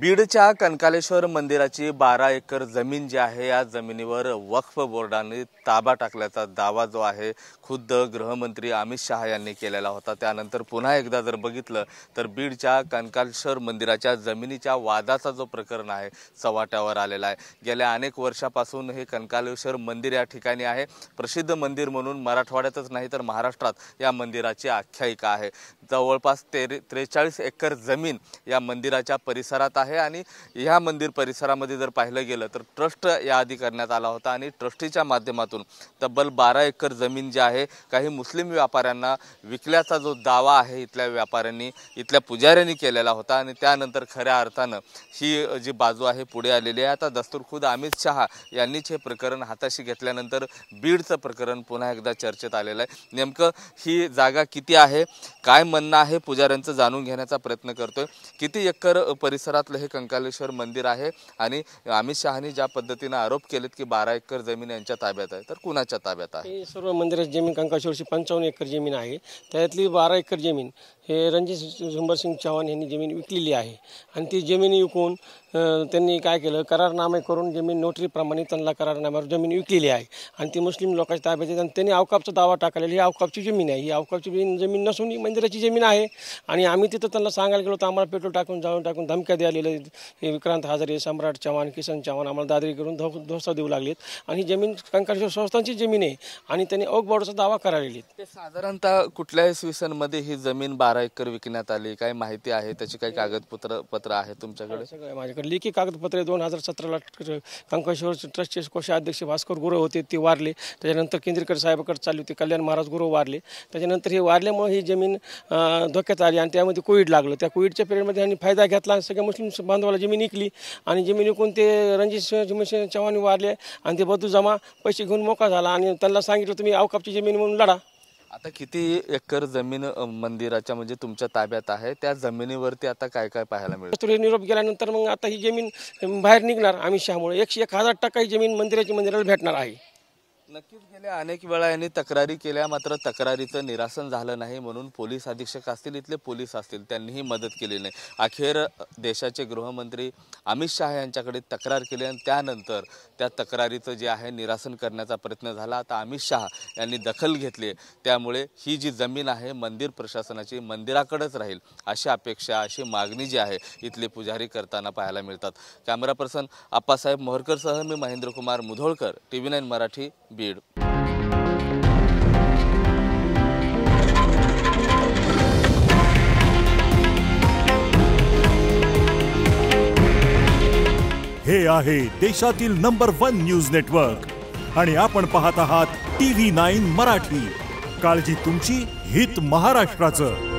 बीडच्या कनकालेश्वर मंदिराची 12 एकर जमीन जी आहे या जमिनीवर वक्फ बोर्डाने ताबा टाकल्याचा दावा जो आहे खुद्द गृहमंत्री अमित शहा यांनी केलेला होता। त्यानंतर पुन्हा एकदा जर बघितलं तर बीडच्या कनकालेश्वर मंदिराच्या जमिनीच्या वादाचा जो प्रकरण आहे चव्हाट्यावर आलेला आहे। गेल्या अनेक वर्षापासून हे कनकालेश्वर मंदिर या ठिकाणी आहे। प्रसिद्ध मंदिर म्हणून मराठवाड्यातच नाही तर महाराष्ट्रात या मंदिराची आख्यायिका आहे। जवळपास 43 एकर जमीन या मंदिराच्या परिसरात आहे आणि या मंदिर परिसरामध्ये जर पाहिलं गेलं तर ट्रस्ट यादी करण्यात आला होता आणि ट्रस्टीच्या माध्यमातून तब्बल 12 एकर जमीन जी आहे काही मुस्लिम व्यापाऱ्यांना विकल्याचा जो दावा आहे इथल्या व्यापाऱ्यांनी इथल्या पुजाऱ्यांनी केलेला होता आणि त्यानंतर खऱ्या अर्थानं ही जी बाजू आहे पुढे आलेली आहे। आता दस्तूरखुद अमित शहा यांनीच हे प्रकरण हाताशी घेतल्यानंतर बीडचं प्रकरण पुन्हा एकदा चर्चेत आलेलं आहे। नेमकं ही जागा किती आहे, काय म्हणणं आहे पुजाऱ्यांचं जाणून घेण्याचा प्रयत्न करतोय। किती एकर परिसरातलं हे कनकालेश्वर मंदिर आहे आणि अमित शहानी ज्या पद्धतीने आरोप केलेत की 12 एकर जमीन यांच्या ताब्यात आहे तर कुणाच्या ताब्यात आहे? ही सर्व मंदिराची जमीन कनकालेश्वरची 55 एकर जमीन आहे। त्यातली 12 एकर जमीन हे रणजित झुंबरसिंग चव्हाण यांनी जमीन विकलेली आहे आणि ती जमीन विकून त्यांनी काय केलं, करारनामे करून जमीन नोटरीप्रमाणे त्यांना करारनाम्यावर जमीन विकलेली आहे आणि ती मुस्लिम लोकांच्या ताब्यात आहे आणि त्यांनी अवकाफचा दावा टाकलेला ही अवकाफची जमीन आहे। ही अवकाफची जमीन नसून ही मंदिराची जमीन आहे आणि आम्ही तिथं त्यांना सांगायला गेलो तर आम्हाला पेट्रोल टाकून धमक्या द्यायला हे विक्रांत हजारे, सम्राट चव्हाण, किसन चव्हाण आम्हाला दादरी करून धोसा देऊ लागलेत आणि ही जमीन कनकालेश्वर संस्थांची जमीन आहे आणि त्यांनी वक्फ बोर्डाचा दावा करायला ते साधारणतः कुठल्या इसवी सनमध्ये ही जमीन 12 एकर विकण्यात आली, काय माहिती आहे, त्याची काही कागदपत्र आहे तुमच्याकडे? सगळं माझ्याकडे लेखी कागदपत्रे 2017ला कनकालेश्वर ट्रस्टचे कोषाध्यक्ष भास्कर गुरु होते, ते वारले। त्याच्यानंतर केंद्रेकर साहेबाकडे चालली होती, कल्याण महाराज गुरु वारले। त्याच्यानंतर हे वारल्यामुळे ही जमीन धोक्यात आली आणि त्यामध्ये कोविड लागलं। त्या कोविडच्या पिरियडमध्ये यांनी फायदा घेतला, सगळ्या मुस्लिम बांधवाला जमीन विकली आणि जमीन विकून ते रणजित चव्हाण वारले आणि ते बदू जमा पैसे घेऊन मोकळा झाला आणि त्यांना सांगितलं तुम्ही अवकाफची जमीन म्हणून लढा। आता किती एकर जमीन मंदिराच्या म्हणजे तुमच्या ताब्यात आहे, त्या जमिनीवरती आता काय काय पाहायला मिळतं? निरोप गेल्यानंतर मग आता ही जमीन बाहेर निघणार अमित शहामुळे 101,000% ही जमीन मंदिराला भेटणार आहे। नक्कीच गेल्या अनेक वेळा यांनी तक्रारी केल्या, मात्र तक्रारीचं निरासन झालं नाही म्हणून पोलीस अधीक्षक असतील, इथले पोलीस असतील, त्यांनीही मदत केली नाही। अखेर देशाचे गृहमंत्री अमित शहा यांच्याकडे तक्रार केली आणि त्यानंतर त्या तक्रारीचं जे आहे निरासन करण्याचा प्रयत्न झाला। आता अमित शहा यांनी दखल घेतली, त्यामुळे ही जी जमीन आहे मंदिर प्रशासनाची मंदिराकडेच राहील अशी अपेक्षा, अशी मागणी जी आहे इथले पुजारी करताना पाहायला मिळतात। कॅमेरा पर्सन आप्पासाहेब मोहरकरसह मी महेंद्र कुमार मुधोळकर, TV9 मराठी, बीड। हे आहे देशातील नंबर 1 न्यूज नेटवर्क आणि आपण पाहत आहात TV9 मराठी। काळजी तुमची, हित महाराष्ट्राचं।